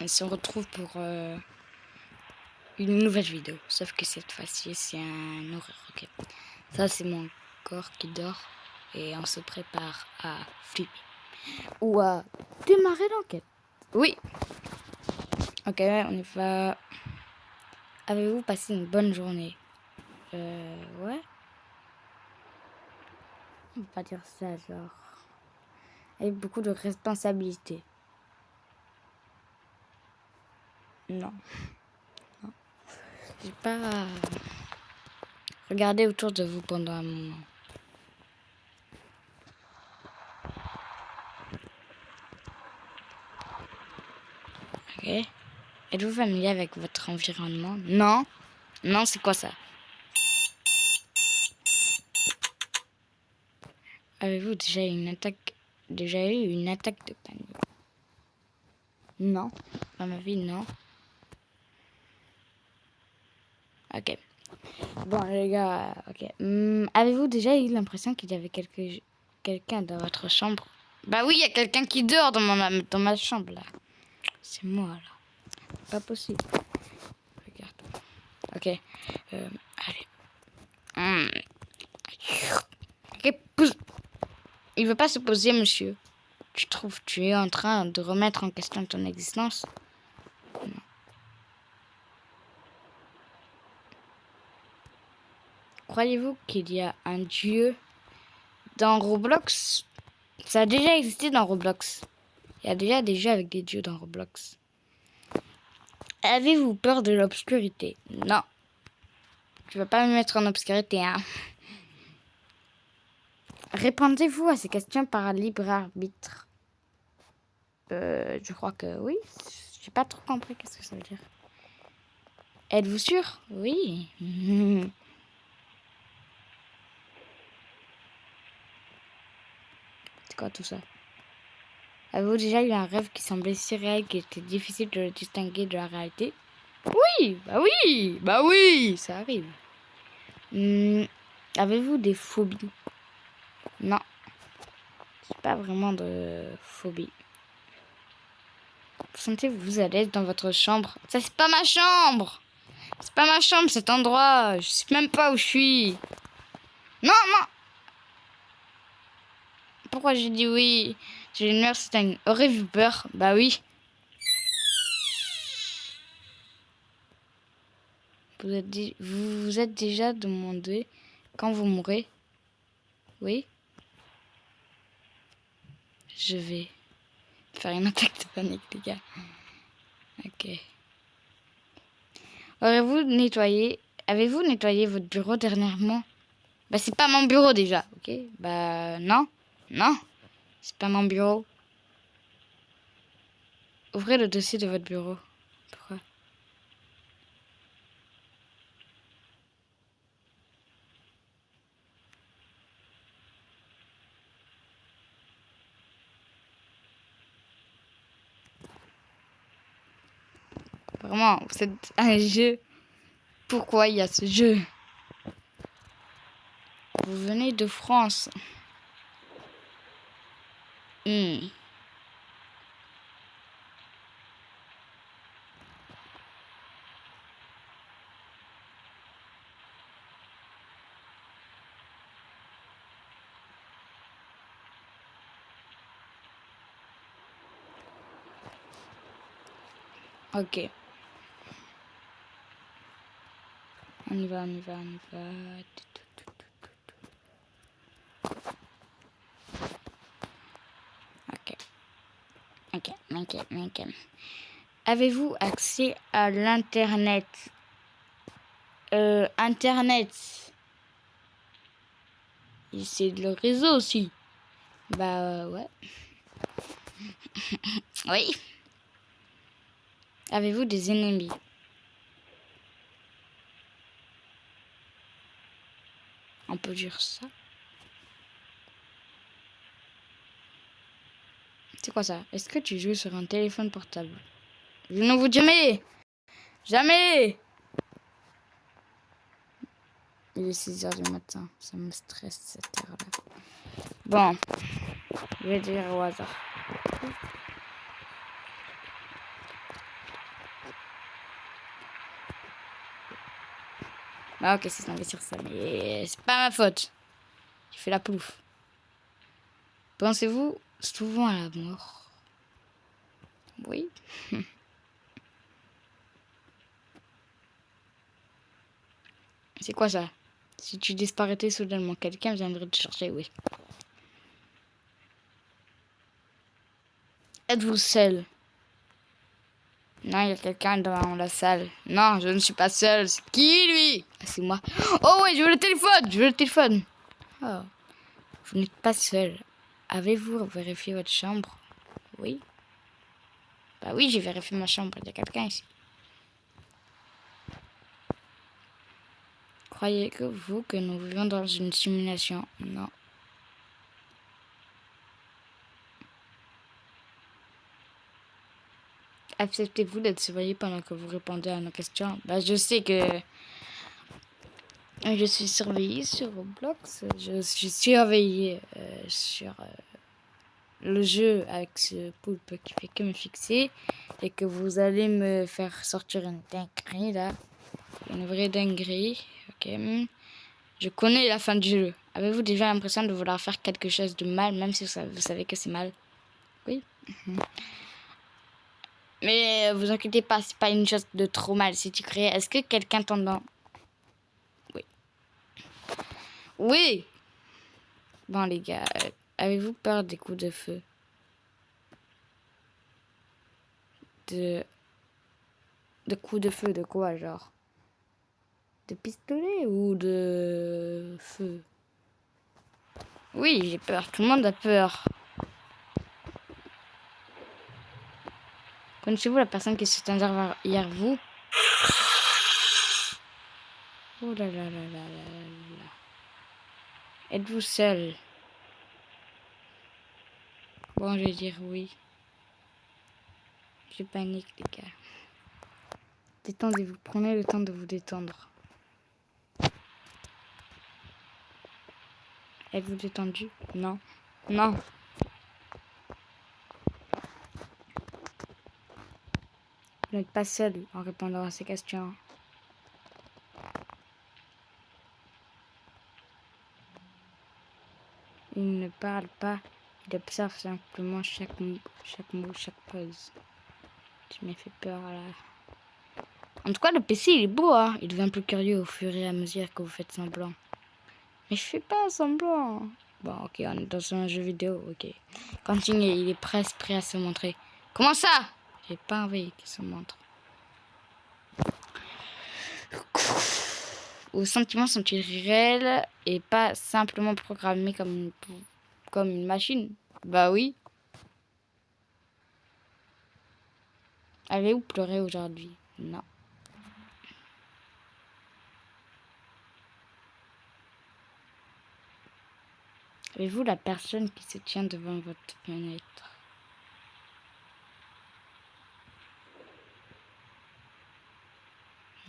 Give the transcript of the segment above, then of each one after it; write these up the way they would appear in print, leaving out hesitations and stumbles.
on se retrouve pour une nouvelle vidéo. Sauf que cette fois-ci, c'est un horaire. Ok. Ça, c'est mon corps qui dort. Et on se prépare à flipper. Ou à démarrer l'enquête. Oui. Ok, on y va. Avez-vous passé une bonne journée? Ouais. On va pas dire ça, genre. Avec beaucoup de responsabilités. Non. Non. J'ai pas regardé autour de vous pendant un moment. Ok. Êtes-vous familier avec votre environnement? Non. Non, c'est quoi ça? Avez-vous déjà eu une attaque de panique? Non. Dans ma vie, non. Ok. Bon, les gars, ok. Avez-vous déjà eu l'impression qu'il y avait quelqu'un dans votre chambre? Bah oui, il y a quelqu'un qui dort dans ma chambre, là. C'est moi, là. Pas possible. Regarde. Ok. Allez. Ok, pousse. Il veut pas se poser, monsieur. Tu trouves tu es en train de remettre en question ton existence? Non. Croyez-vous qu'il y a un dieu dans Roblox? Ça a déjà existé dans Roblox. Il y a déjà des jeux avec des dieux dans Roblox. Avez-vous peur de l'obscurité? Non. Tu vas pas me mettre en obscurité, hein. Répondez-vous à ces questions par libre arbitre. Je crois que oui. J'ai pas trop compris qu'est-ce que ça veut dire. Êtes-vous sûr? Oui. C'est quoi tout ça? Avez-vous déjà eu un rêve qui semblait si réel qu'il était difficile de le distinguer de la réalité? Oui, bah oui, ça arrive. Avez-vous des phobies? Non, c'est pas vraiment de phobie. Sentez-vous à l'aise dans votre chambre? Ça, c'est pas ma chambre! C'est pas ma chambre, cet endroit. Je sais même pas où je suis. Non, non! Pourquoi j'ai dit oui? J'ai une mère, c'est une horrible peur. Bah oui. Vous vous êtes déjà demandé quand vous mourrez? Oui. Je vais faire une attaque de panique, les gars. Ok. Avez-vous nettoyé votre bureau dernièrement? Bah c'est pas mon bureau déjà, ok? Bah non, non, c'est pas mon bureau. Ouvrez le dossier de votre bureau. Pourquoi? Vraiment, c'est un jeu. Pourquoi il y a ce jeu? Vous venez de France. Ok. On y va, on y va, on y va. Ok. Ok, ok, ok. Avez-vous accès à l'internet? Internet. Et c'est le réseau aussi. Bah ouais. Oui. Avez-vous des ennemis? On peut dire ça. C'est quoi ça? Est-ce que tu joues sur un téléphone portable? Je ne vous jamais! Jamais! Il est 6h du matin. Ça me stresse cette heure-là. Bon. Je vais dire au hasard. Bah ok, c'est s'investir ça, mais c'est pas ma faute. J'ai fait la plouffe. Pensez-vous souvent à la mort? Oui. C'est quoi ça? Si tu disparaissais soudainement, quelqu'un viendrait te chercher, oui. Êtes-vous seul? Non, il y a quelqu'un dans la salle. Non, je ne suis pas seul. C'est qui, lui? Ah, c'est moi. Oh oui, je veux le téléphone. Je veux le téléphone. Oh, vous n'êtes pas seul. Avez-vous vérifié votre chambre? Oui. Bah oui, j'ai vérifié ma chambre. Il y a quelqu'un ici. Croyez-vous que nous vivons dans une simulation? Non. Acceptez-vous d'être surveillé pendant que vous répondez à nos questions? Bah, je sais que je suis surveillée sur Roblox. Je suis surveillée sur le jeu avec ce poulpe qui fait que me fixer. Et que vous allez me faire sortir une dinguerie là. Une vraie dinguerie. Ok. Je connais la fin du jeu. Avez-vous déjà l'impression de vouloir faire quelque chose de mal, même si vous savez que c'est mal? Oui. Mais vous inquiétez pas, c'est pas une chose de trop mal si tu crées. Est-ce que quelqu'un t'entend? Oui. Oui. Bon les gars, avez-vous peur des coups de feu? De coups de feu de quoi, genre? De pistolet ou de feu? Oui, j'ai peur. Tout le monde a peur. Connaissez-vous la personne qui s'est derrière vous? Oh là là là là là là là. Êtes-vous seul? Bon, je vais dire oui. Je panique, les gars. Détendez-vous. Prenez le temps de vous détendre. Êtes-vous détendu? Non. Non. Vous n'êtes pas seul en répondant à ces questions. Il ne parle pas. Il observe simplement chaque mot, chaque pause. Tu m'as fait peur là. En tout cas, le PC il est beau, hein. Il devient plus curieux au fur et à mesure que vous faites semblant. Mais je fais pas semblant. Bon, ok, on est dans un jeu vidéo, ok. Continuez, il est presque prêt à se montrer. Comment ça? J'ai pas envie qu'il se montre. Vos sentiments sont-ils réels et pas simplement programmés comme une machine? Bah oui. Avez-vous pleuré aujourd'hui? Non. Avez-vous la personne qui se tient devant votre fenêtre?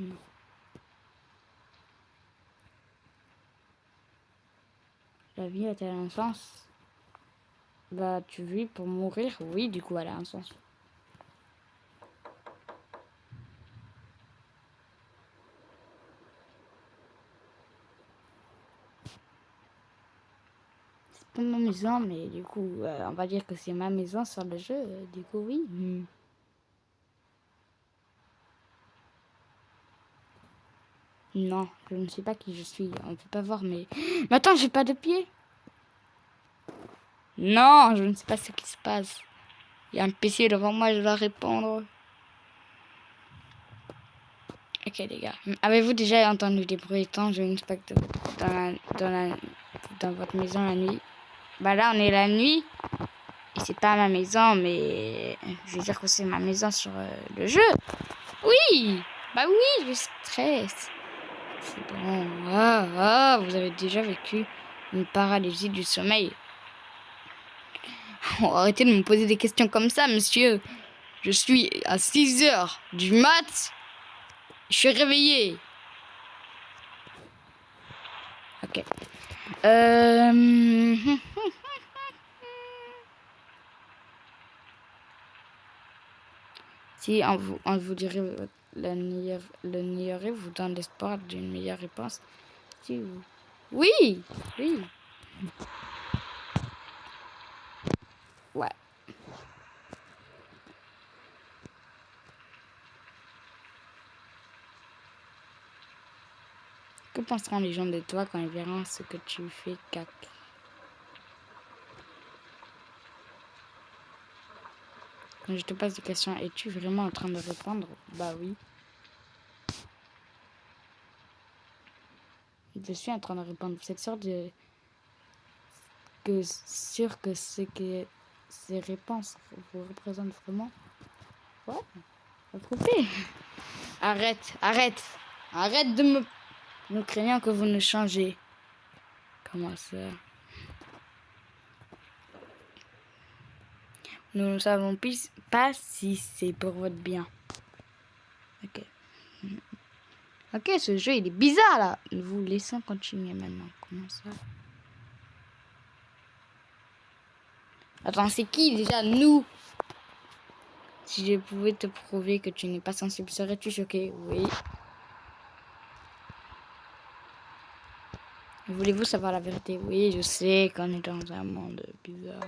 Non. La vie a-t-elle un sens? Bah, tu vis pour mourir? Oui, du coup, elle a un sens. C'est pas ma maison, mais du coup, on va dire que c'est ma maison sur le jeu. Du coup, oui. Non, je ne sais pas qui je suis. On peut pas voir, mais... Mais attends, j'ai pas de pied. Non, je ne sais pas ce qui se passe. Il y a un PC devant moi, je dois répondre. Ok, les gars. Avez-vous déjà entendu des bruits étranges ou inspecte dans votre maison la nuit? Bah là, on est la nuit. Et c'est pas ma maison, mais... Je veux dire que c'est ma maison sur le jeu. Oui! Bah oui, je stresse. C'est bon. Vous avez déjà vécu une paralysie du sommeil. Oh, arrêtez de me poser des questions comme ça, monsieur. Je suis à 6 heures du mat. Je suis réveillé. Ok. Si on vous dirait L'ignorez-vous dans l'espoir d'une meilleure réponse? Si vous... Oui! Oui! Ouais. Que penseront les gens de toi quand ils verront ce que tu fais, cac? Quand je te pose des questions, es-tu vraiment en train de répondre? Bah oui. Je suis en train de répondre. Vous êtes sûr que ces réponses vous représentent vraiment? Ouais. Approuvé. Arrête de me... Nous craignons que vous ne changez. Comment ça? Nous ne savons pas si c'est pour votre bien. Ok. Ok, ce jeu, il est bizarre, là. Nous vous laissons continuer maintenant. Comment ça? Attends, c'est qui, déjà? Nous. Si je pouvais te prouver que tu n'es pas sensible, serais-tu choqué? Oui. Voulez-vous savoir la vérité? Oui, je sais qu'on est dans un monde bizarre.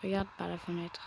Regarde par la fenêtre.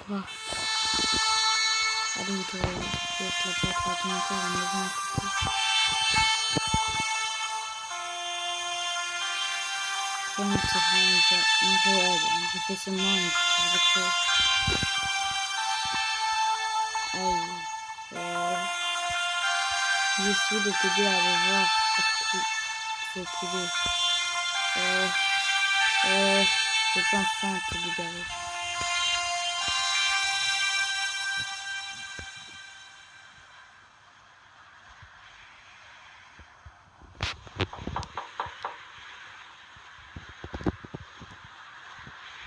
Quoi? Allez, tu laisses la porte l'ordinateur à la maison. Rien ne se rend réel. Je fais seulement une rétro. Aïe. J'essaie de t'aider à aller voir ce qu'il est. Je peux enfin te libérer.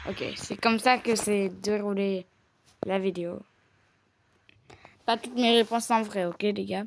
Ok, c'est comme ça que s'est déroulée la vidéo. Pas toutes mes réponses sont vraies, ok les gars?